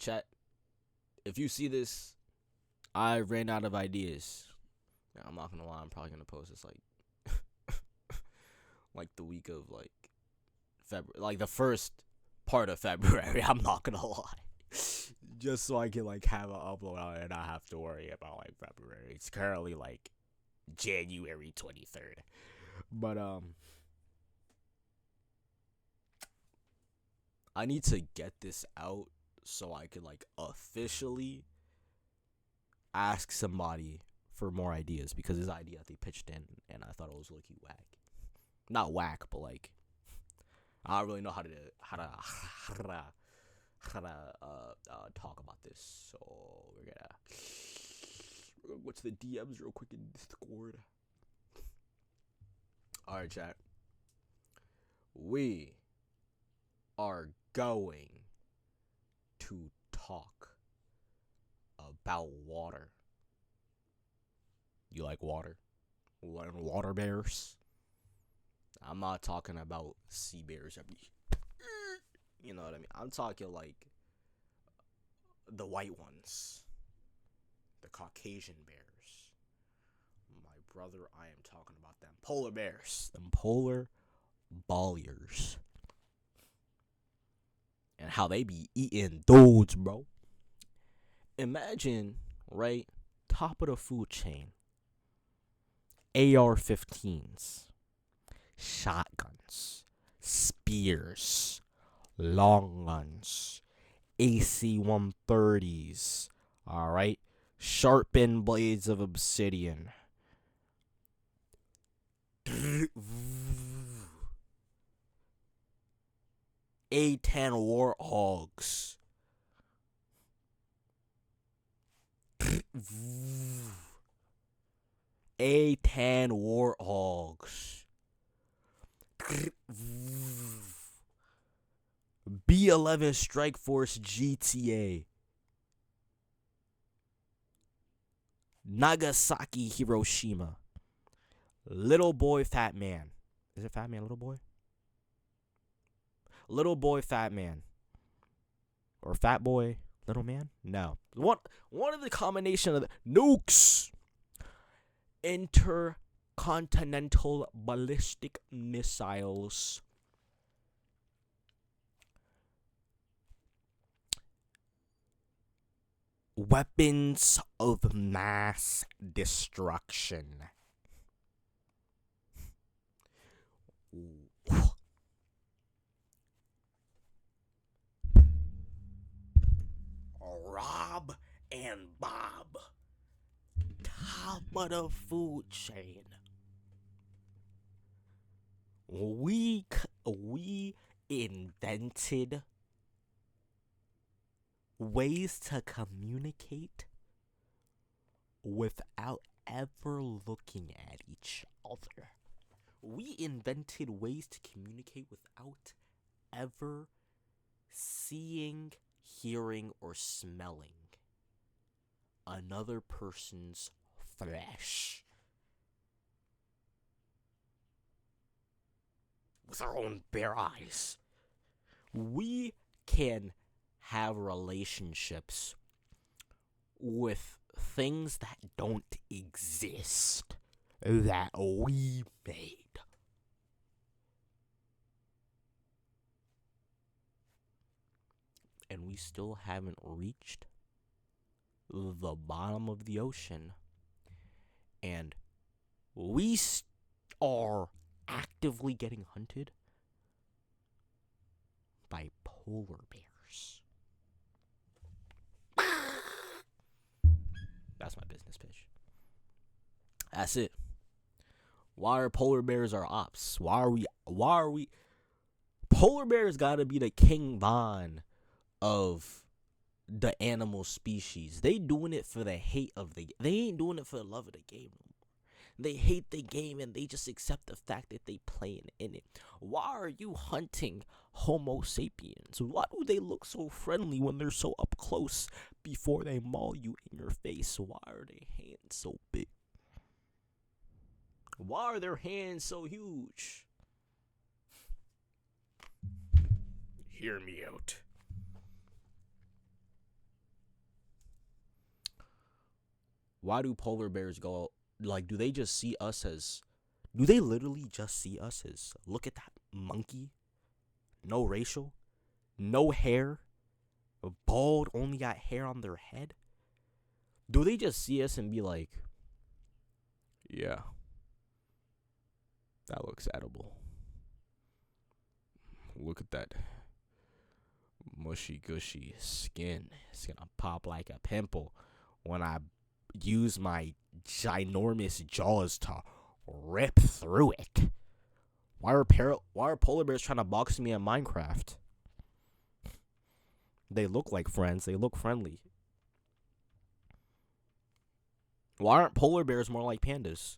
chat, if you see this, I ran out of ideas. Yeah, I'm not gonna lie, I'm probably gonna post this like the week of like February, like the first part of February. I'm not gonna lie, just so I can like have an upload on it and not have to worry about like February. It's currently like January 23rd, but I need to get this out so I can like officially ask somebody for more ideas, because this idea that they pitched in and I thought it was low-key whack. Not whack, but like I don't really know how to talk about this. So we're gonna go to the DMs real quick in Discord. Alright, chat. We are going to talk about water. You like water? Water bears? I'm not talking about sea bears. You know what I mean? I'm talking like the white ones, the Caucasian bears. My brother, I am talking about them polar bears, them polar bolliers, and how they be eating dudes, bro. Imagine, right, top of the food chain, AR-15s, shotguns, spears, long guns, AC-130s, alright? Sharpened blades of obsidian. A-10 Warthogs. A-10 Warthogs. B-11 Strike Force GTA. Nagasaki Hiroshima. Little Boy Fat Man. Is it Fat Man, Little Boy? Little Boy Fat Man. Or Fat Boy Little Man? No. One of the combination of the nukes. Intercontinental ballistic missiles. Weapons of mass destruction. Rob and Bob. Top of the food chain. We invented ways to communicate without ever looking at each other. We invented ways to communicate without ever seeing, hearing, or smelling another person's flesh. With our own bare eyes. We can have relationships with things that don't exist, that we made. And we still haven't reached the bottom of the ocean. And we are actively getting hunted by polar bears. That's my business pitch. That's it. Why are polar bears our ops? Why are we Polar bears gotta be the King Von of the animal species. They doing it for the hate of the. They ain't doing it for the love of the game no more. They hate the game and they just accept the fact that they playing in it. Why are you hunting Homo sapiens? Why do they look so friendly when they're so up close before they maul you in your face? Why are their hands so big? Why are their hands so huge? Hear me out. Why do polar bears go, like, do they just see us as, do they literally just see us as, look at that monkey? No racial, no hair, bald, only got hair on their head? Do they just see us and be like, yeah, that looks edible. Look at that mushy gushy skin. It's gonna pop like a pimple when I use my ginormous jaws to rip through it. Why are polar bears trying to box me in Minecraft? They look like friends. They look friendly. Why aren't polar bears more like pandas?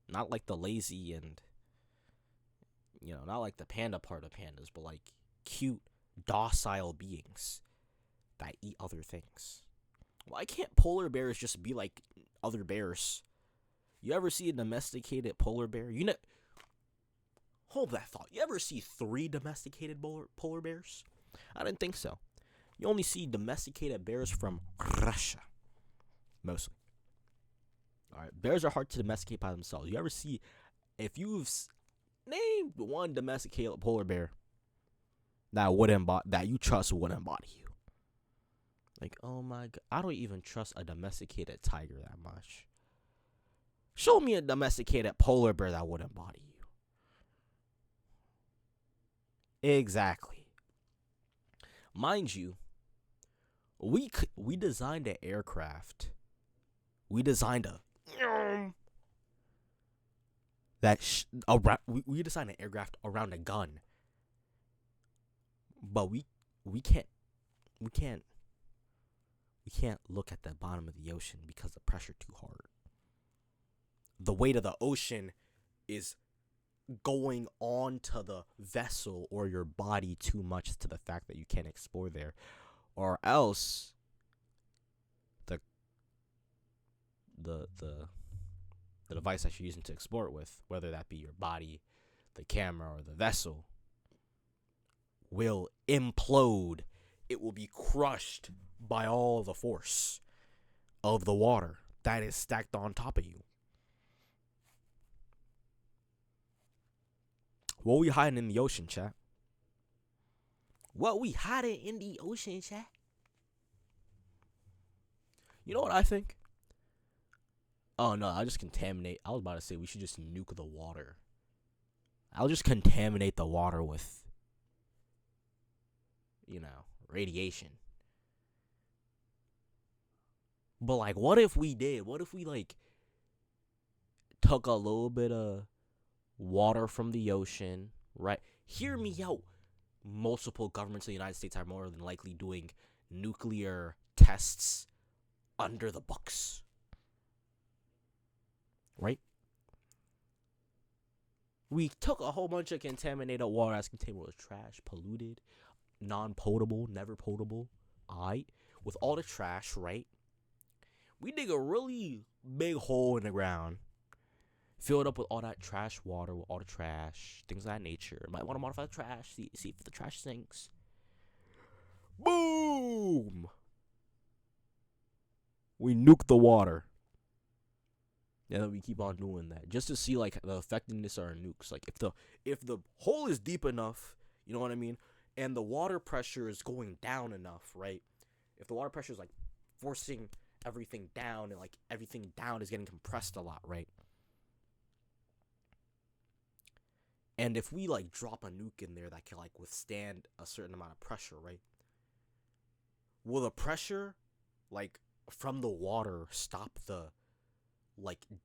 Not like the lazy and, not like the panda part of pandas, but like cute, docile beings that eat other things. Why can't polar bears just be like other bears? You ever see a domesticated polar bear? Hold that thought. You ever see 3 domesticated polar bears? I didn't think so. You only see domesticated bears from Russia, mostly. All right, bears are hard to domesticate by themselves. You ever see, if you've named one domesticated polar bear that you trust wouldn't body you? Like, oh my god, I don't even trust a domesticated tiger that much. Show me a domesticated polar bear that wouldn't body you. Exactly. Mind you, we designed an aircraft. We designed we designed an aircraft around a gun. But we can't look at the bottom of the ocean because the pressure too hard. The weight of the ocean is going on to the vessel or your body too much to the fact that you can't explore there, or else the device that you're using to explore it with, whether that be your body, the camera, or the vessel, will implode. It will be crushed by all the force of the water that is stacked on top of you. What we hiding in the ocean, chat? What we hiding in the ocean, chat? You know what I think? Oh no, I was about to say we should just nuke the water. I'll just contaminate the water with, radiation. But like, what if we did? What if we like took a little bit of water from the ocean, right? Hear me out. Multiple governments of the United States are more than likely doing nuclear tests under the books, right? We took a whole bunch of contaminated water as contaminated with trash, polluted, non-potable, never potable, alright? With all the trash, right? We dig a really big hole in the ground, fill it up with all that trash water, with all the trash, things of that nature. Might want to modify the trash, see if the trash sinks. Boom! We nuke the water. And then we keep on doing that just to see like the effectiveness of our nukes. Like if the hole is deep enough, you know what I mean, and the water pressure is going down enough, right? If the water pressure is like forcing everything down and like everything down is getting compressed a lot, right? And if we like drop a nuke in there that can like withstand a certain amount of pressure, right? Will the pressure like from the water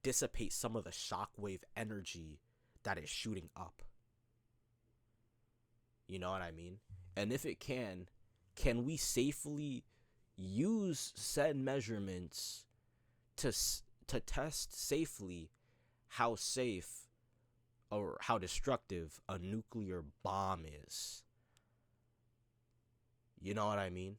dissipate some of the shockwave energy that is shooting up? You know what I mean? And if it can we safely use said measurements to test safely how safe or how destructive a nuclear bomb is? You know what I mean?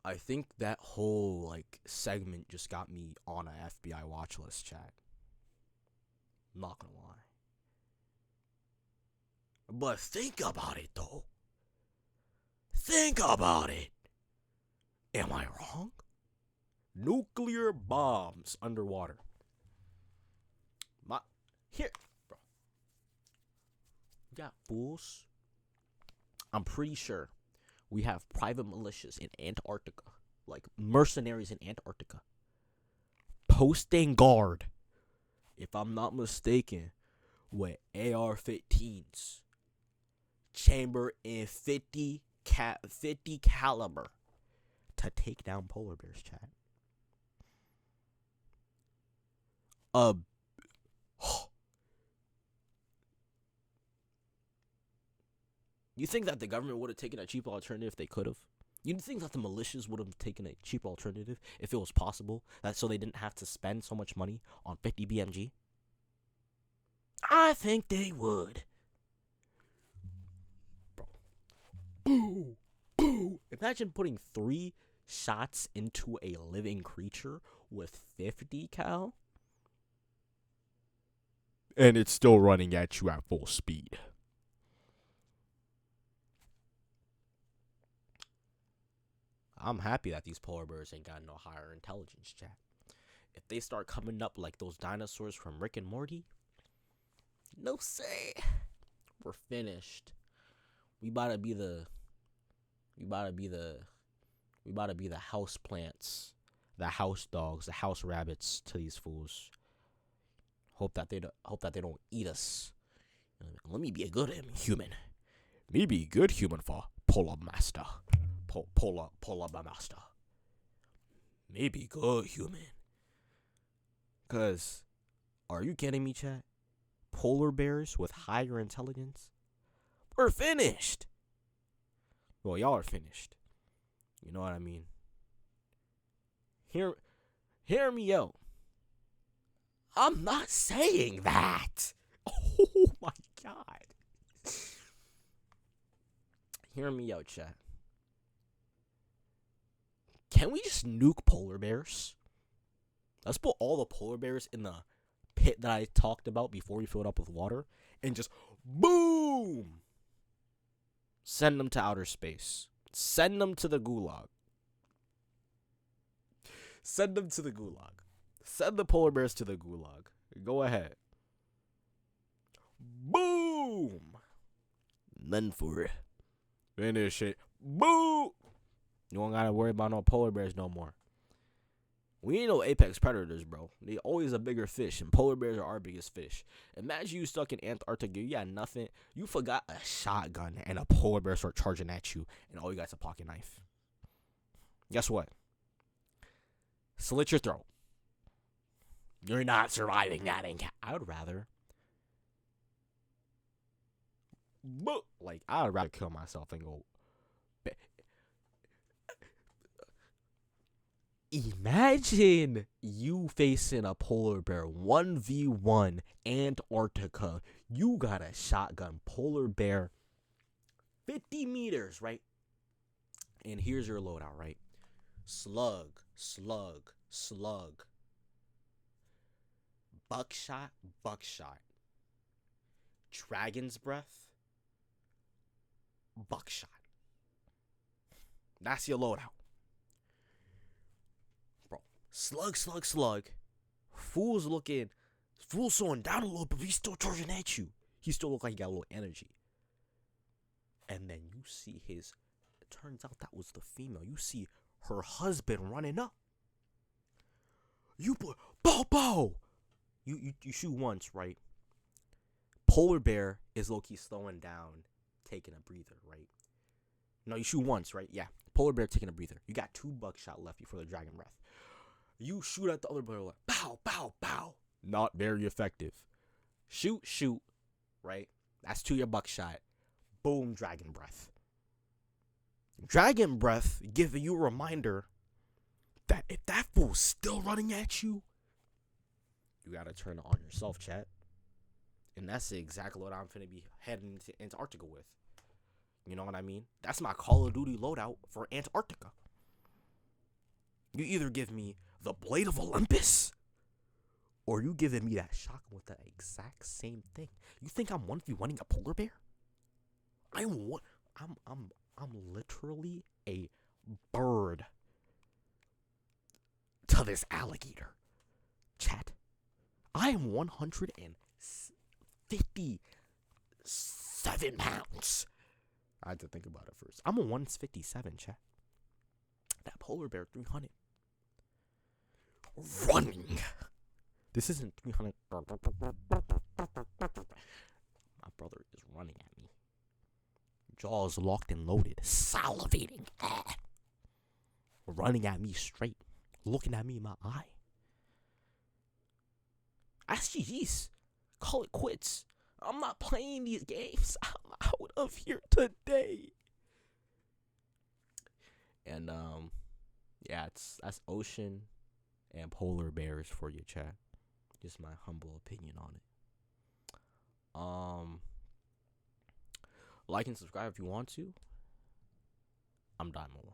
I think that whole like segment just got me on a FBI watch list, chat. I'm not gonna lie. But think about it though. Think about it. Am I wrong? Nuclear bombs underwater. Here, bro. You got fools. I'm pretty sure we have private militias in Antarctica, like mercenaries in Antarctica, posting guard, if I'm not mistaken, with AR-15s, chamber in 50 caliber to take down polar bears, chat. You think that the government would have taken a cheap alternative if they could have? You think that the militias would have taken a cheap alternative if it was possible, that so they didn't have to spend so much money on 50 BMG? I think they would. Bro. Boo! Boo! Imagine putting 3 shots into a living creature with 50 cal. And it's still running at you at full speed. I'm happy that these polar bears ain't got no higher intelligence, chat. If they start coming up like those dinosaurs from Rick and Morty, no say, we're finished. We about to be the house plants, the house dogs, the house rabbits to these fools. Hope that they don't eat us. Let me be a good human. Me be a good human for polar master. Polar master. Maybe good human. Cause, are you kidding me, chat? Polar bears with higher intelligence? We're finished. Well, y'all are finished. You know what I mean? Hear me out. I'm not saying that. Oh my god. Hear me out, chat. Can we just nuke polar bears? Let's put all the polar bears in the pit that I talked about before we fill it up with water and just boom! Send them to outer space. Send them to the gulag. Send them to the gulag. Send the polar bears to the gulag. Go ahead. Boom! Then for finish it. Boom! You don't gotta worry about no polar bears no more. We ain't no apex predators, bro. They always a bigger fish, and polar bears are our biggest fish. Imagine you stuck in Antarctica, you got nothing. You forgot a shotgun, and a polar bear start charging at you, and all you got's a pocket knife. Guess what? Slit your throat. You're not surviving that encounter. I would rather. I would rather kill myself and go. Imagine you facing a polar bear 1v1 Antarctica. You got a shotgun, polar bear, 50 meters, right? And here's your loadout, right? Slug. Buckshot. Dragon's breath. Buckshot. That's your loadout. Slug. Fool's slowing down a little bit, but he's still charging at you. He still look like he got a little energy. And then you see it turns out that was the female. You see her husband running up. You put, bow. You shoot once, right? Polar bear is low-key slowing down, taking a breather, right? No, you shoot once, right? Yeah. Polar bear taking a breather. You got 2 buckshot left before the dragon breath. You shoot at the other bear like, bow. Not very effective. Shoot, right? That's 2 your buckshot. Boom, dragon breath. Dragon breath giving you a reminder that if that fool's still running at you, you gotta turn it on yourself, chat. And that's exactly what I'm finna be heading to Antarctica with. You know what I mean? That's my Call of Duty loadout for Antarctica. You either give me the Blade of Olympus, or you giving me that shotgun with the exact same thing. You think I'm 1v1ing a polar bear? I'm I'm literally a bird to this alligator. Chat. I am 157 pounds. I had to think about it first. I'm a 157, chat. That polar bear 300. Running. This isn't 300. My brother is running at me. Jaws locked and loaded. Salivating. Running at me straight. Looking at me in my eye. SGG's. Call it quits. I'm not playing these games. I'm out of here today. And yeah, that's ocean and polar bears for your chat. Just my humble opinion on it. Like and subscribe if you want to. I'm Diamond